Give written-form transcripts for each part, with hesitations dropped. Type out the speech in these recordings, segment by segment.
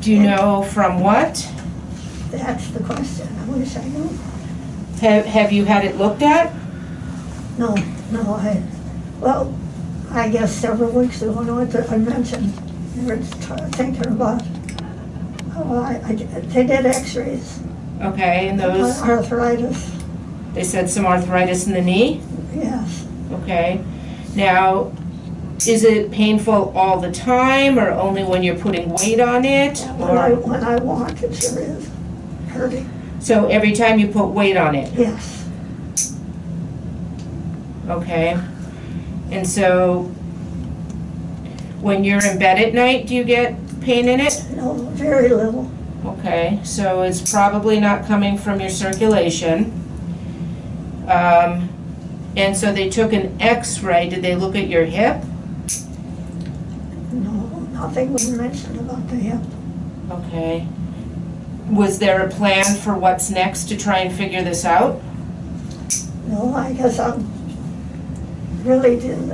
Do you know from what? That's the question. I wish I knew. Have you had it looked at? No, well, I guess several weeks ago, I mentioned, they were thinking about, they did x-rays. Okay, and those? Arthritis. They said some arthritis in the knee? Yes. Okay. Now, is it painful all the time or only when you're putting weight on it? When I walk, it sure is hurting. So every time you put weight on it? Yes. Okay. And so when you're in bed at night, do you get pain in it? No, very little. Okay, so it's probably not coming from your circulation. And so they took an x-ray. Did they look at your hip? No, nothing was mentioned about the hip. Okay. Was there a plan for what's next to try and figure this out? No, I guess I really didn't.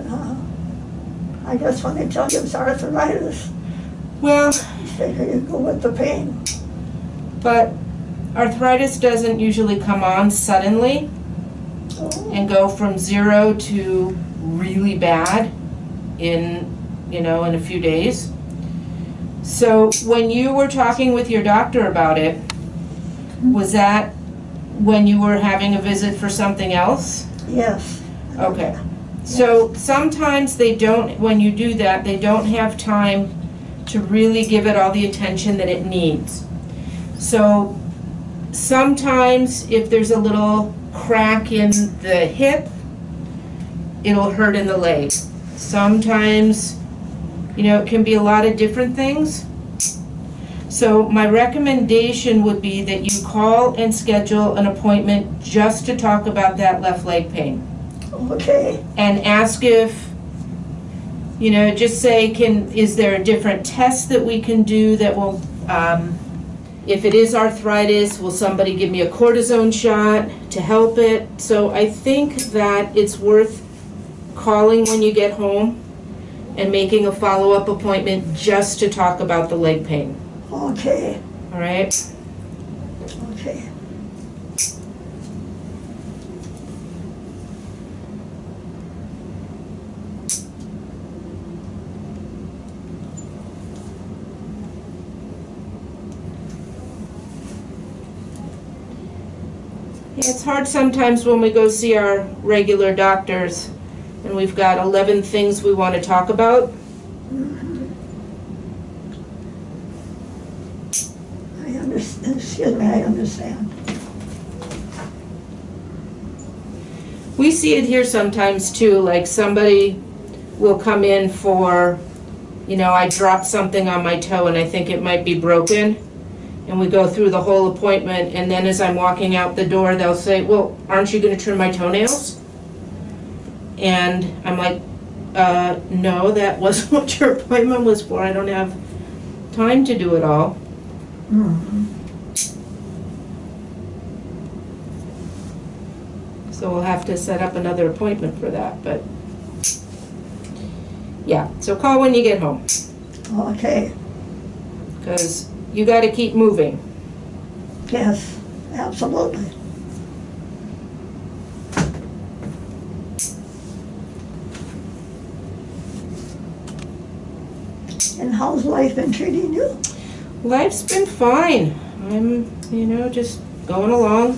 I guess when they tell you it's arthritis, well, you figure you go with the pain. But arthritis doesn't usually come on suddenly and go from 0 to really bad in a few days. So when you were talking with your doctor about it, was that when you were having a visit for something else? Yes. Okay. So sometimes they don't, when you do that, they don't have time to really give it all the attention that it needs. So sometimes if there's a little crack in the hip, it'll hurt in the leg. Sometimes, it can be a lot of different things. So my recommendation would be that you call and schedule an appointment just to talk about that left leg pain. Okay. And ask if, just say, is there a different test that we can do that will, if it is arthritis, will somebody give me a cortisone shot to help it? So I think that it's worth calling when you get home and making a follow-up appointment just to talk about the leg pain. Okay. All right? Okay. It's hard sometimes when we go see our regular doctors and we've got 11 things we want to talk about. I understand. Excuse me, I understand. We see it here sometimes too, like somebody will come in for, I dropped something on my toe and I think it might be broken. And we go through the whole appointment, and then as I'm walking out the door, they'll say, well, aren't you going to trim my toenails? And I'm like, no, that wasn't what your appointment was for. I don't have time to do it all. Mm-hmm. So we'll have to set up another appointment for that, but yeah, so call when you get home. Okay. Because you got to keep moving. Yes, absolutely. And how's life been treating you? Life's been fine. I'm, just going along.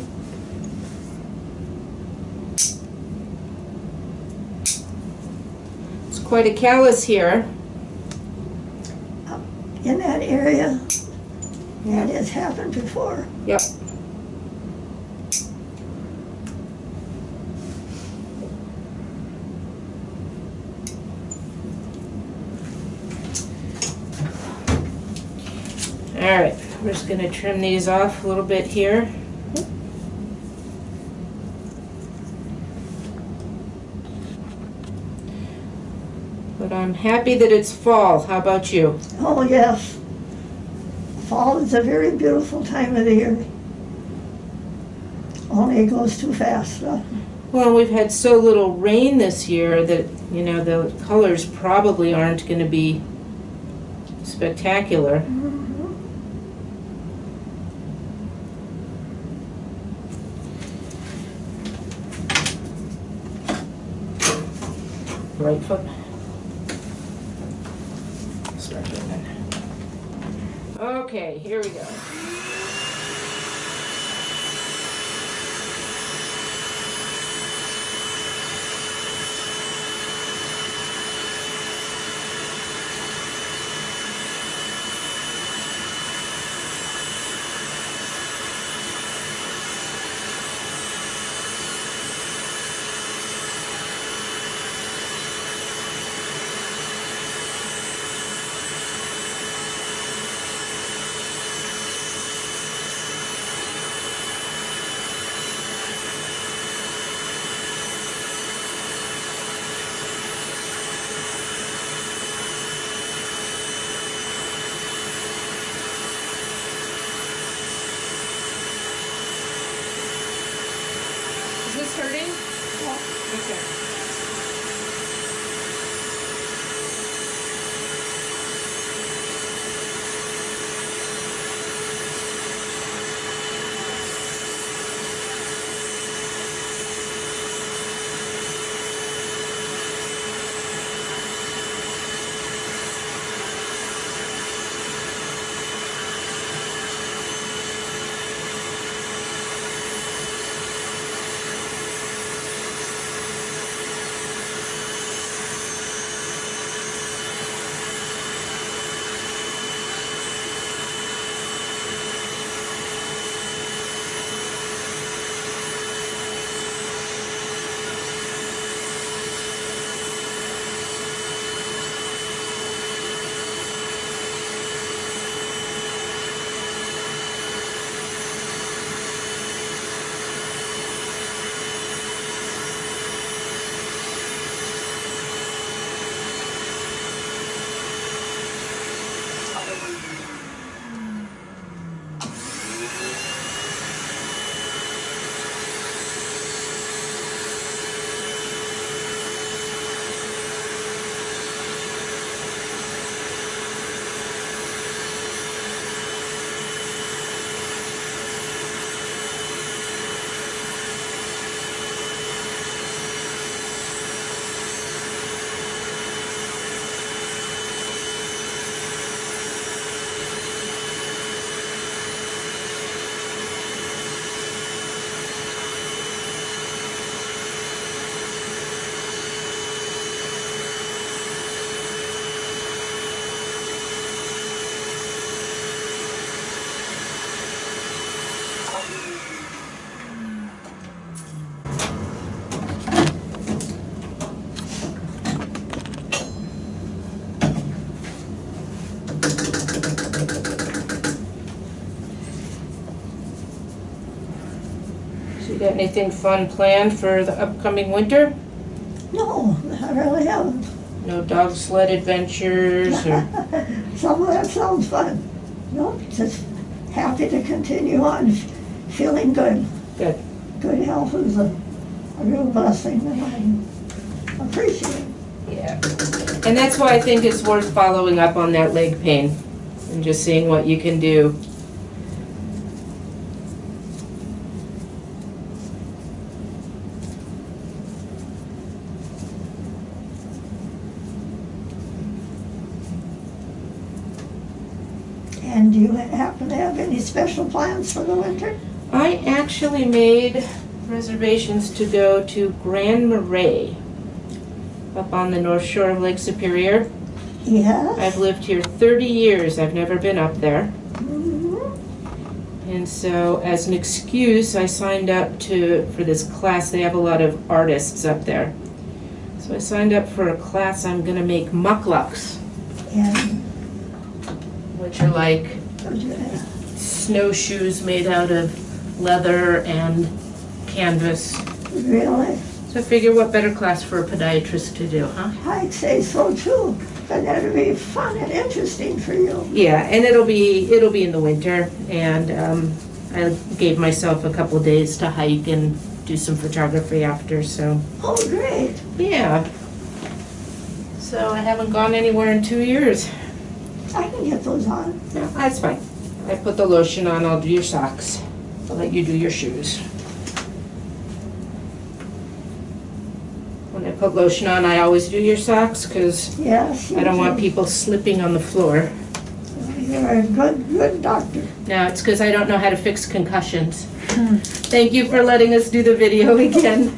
It's quite a callus here. In that area? Yeah, it's happened before. Yep. All right, we're just going to trim these off a little bit here. But I'm happy that it's fall. How about you? Oh, yes. Fall is a very beautiful time of the year. Only it goes too fast, though. Well, we've had so little rain this year that, the colors probably aren't going to be spectacular. Mm-hmm. right foot. Start doing that. Okay, here we go. Is this hurting? Okay. So you got anything fun planned for the upcoming winter? No, I really haven't. No dog sled adventures or? Some of that sounds fun. No, just happy to continue on feeling good. Good. Good health is a real blessing that I appreciate. Yeah. And that's why I think it's worth following up on that leg pain and just seeing what you can do. And do you happen to have any special plans for the winter? I actually made reservations to go to Grand Marais up on the North Shore of Lake Superior. Yes. I've lived here 30 years. I've never been up there. Mm-hmm. And so as an excuse, I signed up for this class. They have a lot of artists up there. So I signed up for a class. I'm going to make mucklucks, And which are like snowshoes made out of leather and canvas. really, So I figure what better class for a podiatrist to do, huh? I'd say so too. But that'd be fun and interesting for you. Yeah, and it'll be in the winter, and I gave myself a couple days to hike and do some photography after, so Oh, great. yeah. So I haven't gone anywhere in 2 years. I can get those on. No, that's fine. I put the lotion on, I'll do your socks. I'll let you do your shoes. When I put put lotion on, I always do your socks, because Yes. I don't want people slipping on the floor. You're a good doctor. No, it's because I don't know how to fix concussions. Thank you for letting us do the video again.